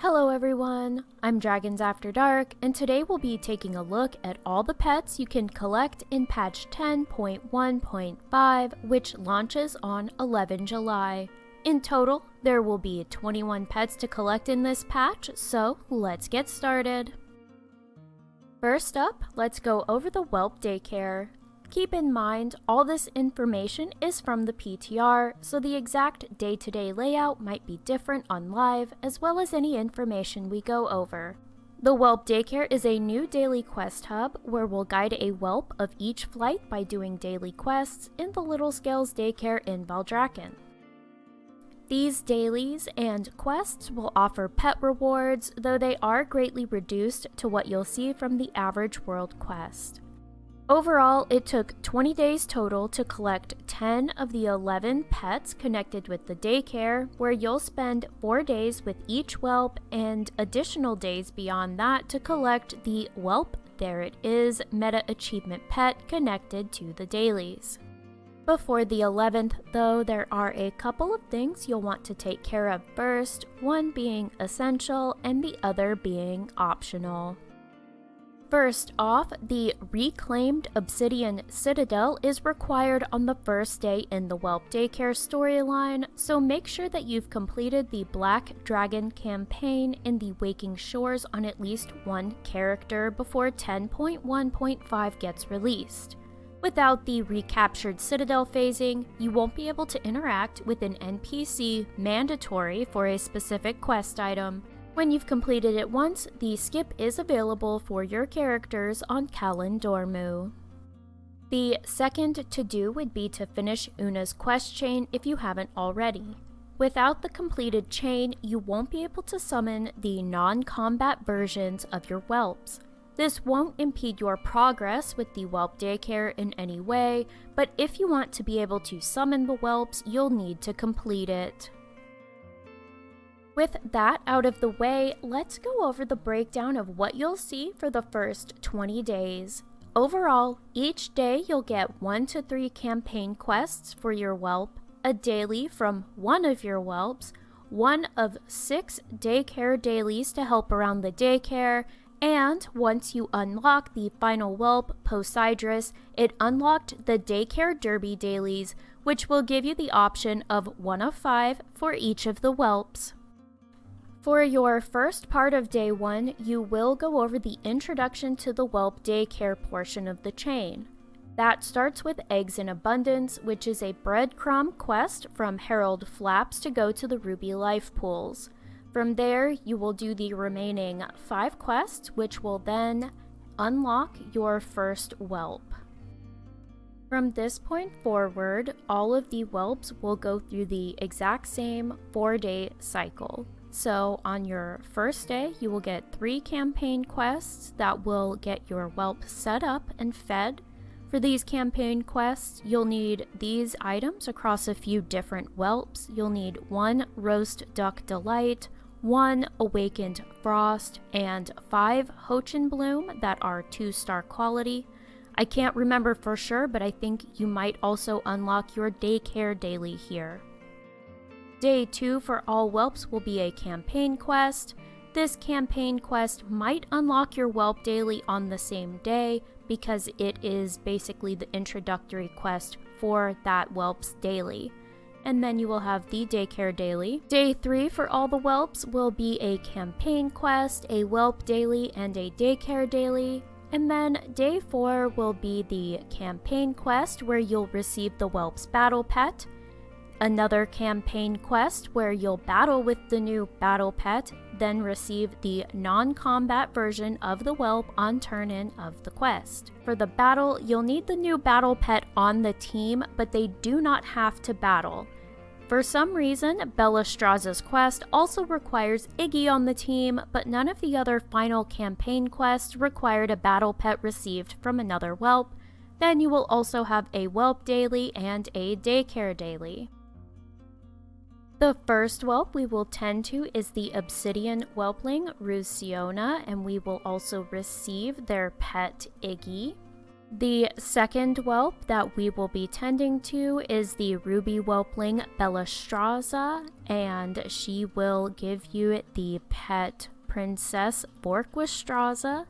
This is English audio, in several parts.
Hello everyone, I'm Dragons After Dark, and today we'll be taking a look at all the pets you can collect in patch 10.1.5, which launches on 11 July. In total, there will be 21 pets to collect in this patch, so let's get started. First up, let's go over the Whelp Daycare. Keep in mind, all this information is from the PTR, so the exact day-to-day layout might be different on live, as well as any information we go over. The Whelp Daycare is a new daily quest hub where we'll guide a whelp of each flight by doing daily quests in the Little Scales Daycare in Valdrakken. These dailies and quests will offer pet rewards, though they are greatly reduced to what you'll see from the average world quest. Overall, it took 20 days total to collect 10 of the 11 pets connected with the daycare, where you'll spend 4 days with each whelp and additional days beyond that to collect the Whelp There It Is meta achievement pet connected to the dailies. Before the 11th, though, there are a couple of things you'll want to take care of first, one being essential and the other being optional. First off, the reclaimed Obsidian Citadel is required on the first day in the Whelp Daycare storyline, so make sure that you've completed the Black Dragon campaign in the Waking Shores on at least one character before 10.1.5 gets released. Without the recaptured Citadel phasing, you won't be able to interact with an NPC mandatory for a specific quest item. When you've completed it once, the skip is available for your characters on Kalon Dormu. The second to-do would be to finish Una's quest chain if you haven't already. Without the completed chain, you won't be able to summon the non-combat versions of your whelps. This won't impede your progress with the Whelp Daycare in any way, but if you want to be able to summon the whelps, you'll need to complete it. With that out of the way, let's go over the breakdown of what you'll see for the first 20 days. Overall, each day you'll get 1 to 3 campaign quests for your whelp, a daily from one of your whelps, 1 of 6 daycare dailies to help around the daycare, and once you unlock the final whelp, Poseidrus, it unlocked the Daycare Derby dailies, which will give you the option of 1 of 5 for each of the whelps. For your first part of day 1, you will go over the introduction to the Whelp Daycare portion of the chain. That starts with Eggs in Abundance, which is a breadcrumb quest from Harold Flaps to go to the Ruby Life Pools. From there, you will do the remaining 5 quests, which will then unlock your first whelp. From this point forward, all of the whelps will go through the exact same 4-day cycle. So on your first day, you will get 3 campaign quests that will get your whelp set up and fed. For these campaign quests, you'll need these items across a few different whelps. You'll need 1 Roast Duck Delight, 1 Awakened Frost, and 5 Hochin Bloom that are 2-star quality. I can't remember for sure, but I think you might also unlock your Daycare daily here. Day 2 for all whelps will be a campaign quest. This campaign quest might unlock your whelp daily on the same day because it is basically the introductory quest for that whelp's daily. And then you will have the Daycare daily. Day 3 for all the whelps will be a campaign quest, a whelp daily, and a Daycare daily. And then day 4 will be the campaign quest where you'll receive the whelp's battle pet. Another campaign quest where you'll battle with the new battle pet, then receive the non-combat version of the whelp on turn-in of the quest. For the battle, you'll need the new battle pet on the team, but they do not have to battle. For some reason, Bellastraza's quest also requires Iggy on the team, but none of the other final campaign quests required a battle pet received from another whelp. Then you will also have a whelp daily and a daycare daily. The first whelp we will tend to is the Obsidian whelpling, Rusiona, and we will also receive their pet, Iggy. The second whelp that we will be tending to is the ruby whelpling Bellastraza, and she will give you the pet Princess Borquestraza.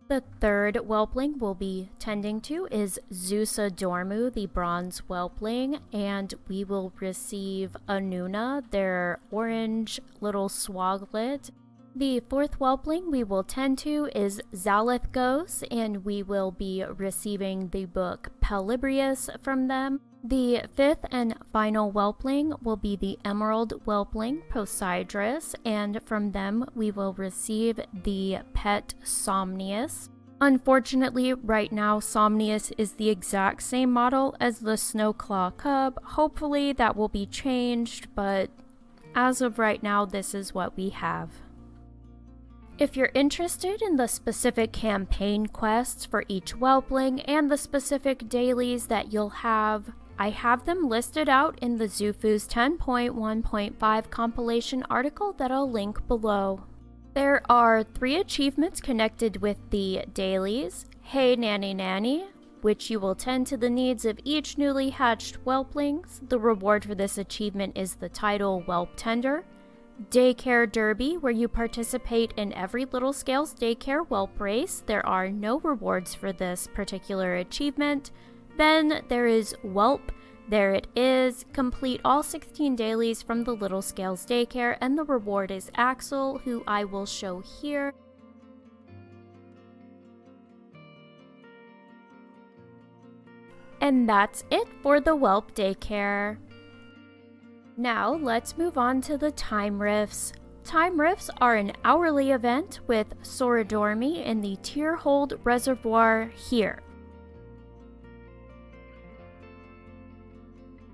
The third whelpling we'll be tending to is Zusa Dormu, the bronze whelpling, and we will receive Anuna, their orange little swoglet. The fourth whelpling we will tend to is Zalithgos, and we will be receiving the book Pelibrius from them. The fifth and final whelpling will be the emerald whelpling Poseidrus, and from them we will receive the pet Somnius. Unfortunately, right now Somnius is the exact same model as the Snowclaw cub. Hopefully that will be changed, but as of right now this is what we have. If you're interested in the specific campaign quests for each whelpling and the specific dailies that you'll have, I have them listed out in the Zufu's 10.1.5 compilation article that I'll link below. There are 3 achievements connected with the dailies: Hey Nanny Nanny, which you will tend to the needs of each newly hatched whelplings. The reward for this achievement is the title Whelp Tender. Daycare Derby, where you participate in every Little Scales Daycare Whelp race. There are no rewards for this particular achievement. Then there is Whelp. There it is. Complete all 16 dailies from the Little Scales Daycare, and the reward is Axel, who I will show here. And that's it for the Whelp Daycare. Now let's move on to the time rifts. Time rifts are an hourly event with Soradormi in the Tierhold Reservoir here.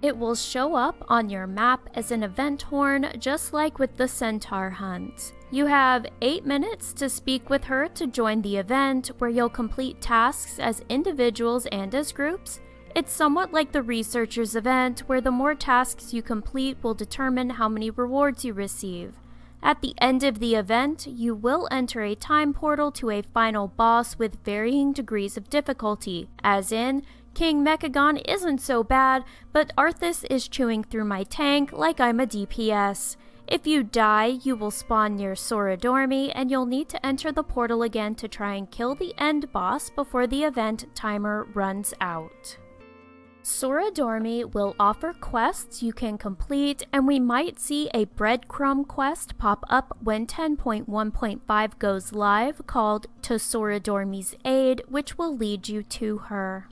It will show up on your map as an event horn, just like with the Centaur Hunt. You have 8 minutes to speak with her to join the event, where you'll complete tasks as individuals and as groups. It's somewhat like the Researchers event, where the more tasks you complete will determine how many rewards you receive. At the end of the event, you will enter a time portal to a final boss with varying degrees of difficulty, as in, King Mechagon isn't so bad, but Arthas is chewing through my tank like I'm a DPS. If you die, you will spawn near Soradormi, and you'll need to enter the portal again to try and kill the end boss before the event timer runs out. Soradormi will offer quests you can complete, and we might see a breadcrumb quest pop up when 10.1.5 goes live called To Soradormi's Aid, which will lead you to her.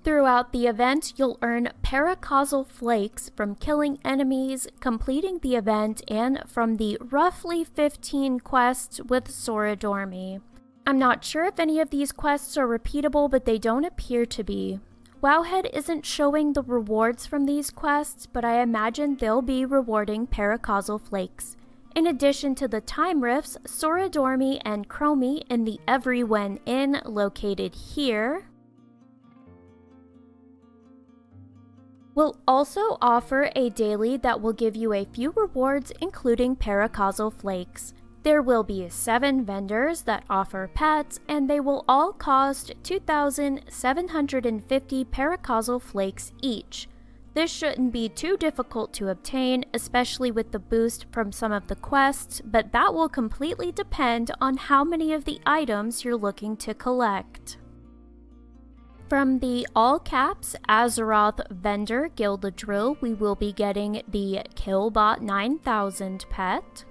Throughout the event, you'll earn paracausal flakes from killing enemies, completing the event, and from the roughly 15 quests with Soradormi. I'm not sure if any of these quests are repeatable, but they don't appear to be. Wowhead isn't showing the rewards from these quests, but I imagine they'll be rewarding paracausal flakes. In addition to the time rifts, Soradormi and Chromie in the Everywhen Inn located here will also offer a daily that will give you a few rewards, including paracausal flakes. There will be 7 vendors that offer pets, and they will all cost 2,750 paracausal flakes each. This shouldn't be too difficult to obtain, especially with the boost from some of the quests, but that will completely depend on how many of the items you're looking to collect. From the all-caps Azeroth vendor Gildedrill, we will be getting the Killbot 9000 pet.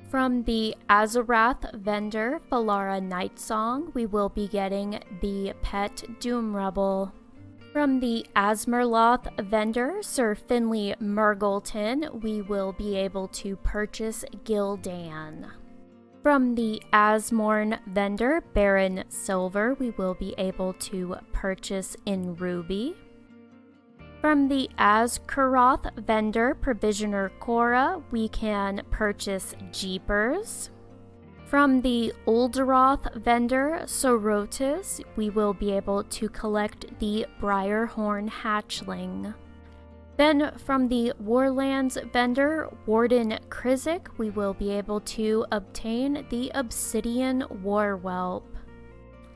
From the Azarath vendor Falara Nightsong, we will be getting the pet Doomrubble. From the Asmerloth vendor Sir Finley Murgleton, we will be able to purchase Gildan. From the Asmorn vendor Baron Silver, we will be able to purchase in Ruby. From the Azkaroth vendor Provisioner Cora, we can purchase Jeepers. From the Uldaroth vendor Sorotis, we will be able to collect the Briarhorn Hatchling. Then from the Warlands vendor Warden Krizik, we will be able to obtain the Obsidian Warwhelp.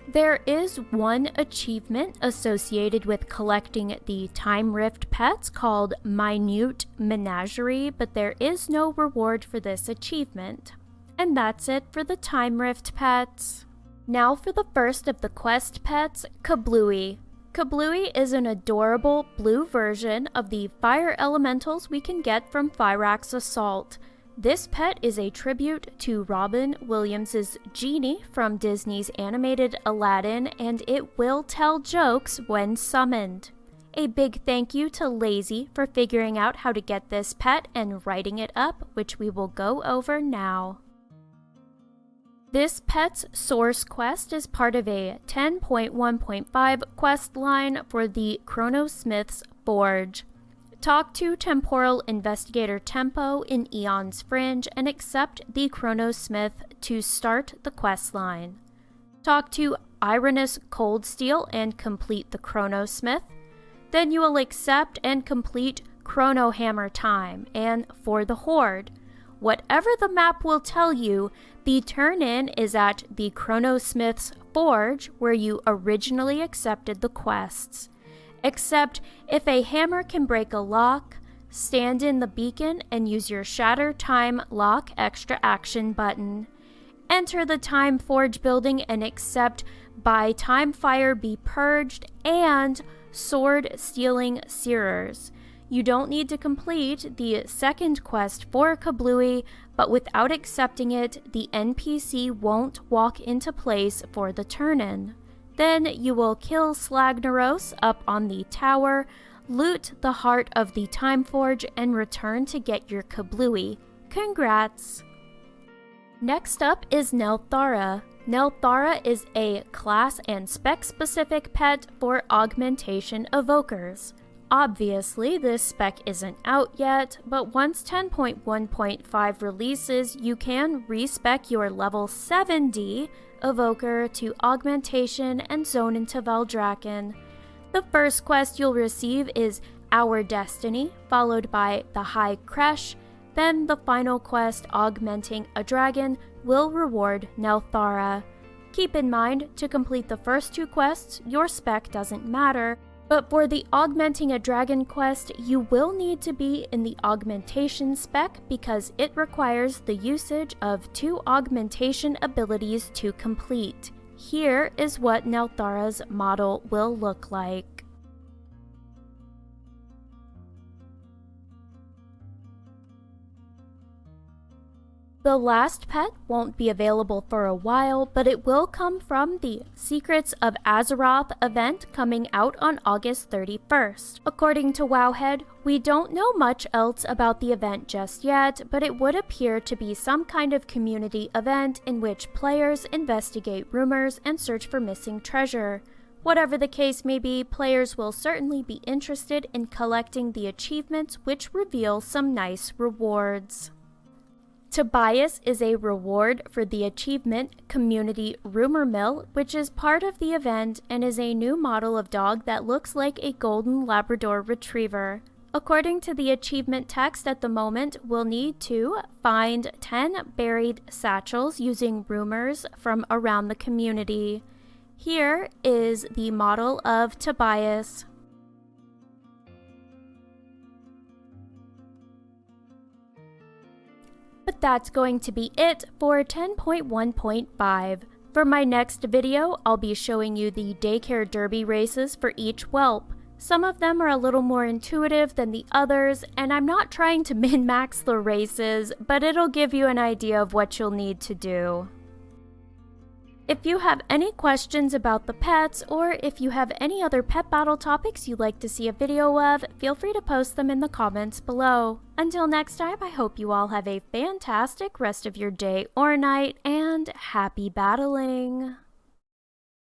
There is one achievement associated with collecting the Time Rift pets called Minute Menagerie, but there is no reward for this achievement. And that's it for the Time Rift pets. Now for the first of the quest pets, Kabluey. Kabluey is an adorable blue version of the fire elementals we can get from Fyrax's Assault. This pet is a tribute to Robin Williams' Genie from Disney's animated Aladdin, and it will tell jokes when summoned. A big thank you to Lazy for figuring out how to get this pet and writing it up, which we will go over now. This pet's source quest is part of a 10.1.5 quest line for the Chronosmith's Forge. Talk to Temporal Investigator Tempo in Eon's Fringe and accept the Chronosmith to start the quest line. Talk to Irenaeus Coldsteel and complete the Chronosmith. Then you will accept and complete Chronohammer Time and For the Horde. Whatever the map will tell you, the turn-in is at the Chronosmith's Forge where you originally accepted the quests. Except if a hammer can break a lock, stand in the beacon and use your Shatter Time Lock extra action button. Enter the Time Forge building and accept By Time Fire Be Purged and Sword Stealing Searers. You don't need to complete the second quest for Kabluey, but without accepting it, the NPC won't walk into place for the turn-in. Then you will kill Slagnaros up on the tower, loot the heart of the Time Forge, and return to get your Kabluey. Congrats! Next up is Nelthara. Nelthara is a class and spec-specific pet for augmentation evokers. Obviously, this spec isn't out yet, but once 10.1.5 releases, you can respec your level 70 Evoker to Augmentation and zone into Veldraken. The first quest you'll receive is Our Destiny, followed by the High Creche. Then the final quest, Augmenting a Dragon, will reward Nelthara. Keep in mind, to complete the first two quests, your spec doesn't matter, but for the Augmenting a Dragon quest, you will need to be in the Augmentation spec because it requires the usage of 2 augmentation abilities to complete. Here is what Nelthara's model will look like. The last pet won't be available for a while, but it will come from the Secrets of Azeroth event coming out on August 31st. According to Wowhead, we don't know much else about the event just yet, but it would appear to be some kind of community event in which players investigate rumors and search for missing treasure. Whatever the case may be, players will certainly be interested in collecting the achievements, which reveal some nice rewards. Tobias is a reward for the achievement Community Rumor Mill, which is part of the event and is a new model of dog that looks like a golden Labrador retriever. According to the achievement text at the moment, we'll need to find 10 buried satchels using rumors from around the community. Here is the model of Tobias. But that's going to be it for 10.1.5. For my next video, I'll be showing you the daycare derby races for each whelp. Some of them are a little more intuitive than the others, and I'm not trying to min-max the races, but it'll give you an idea of what you'll need to do. If you have any questions about the pets, or if you have any other pet battle topics you'd like to see a video of, feel free to post them in the comments below. Until next time, I hope you all have a fantastic rest of your day or night, and happy battling!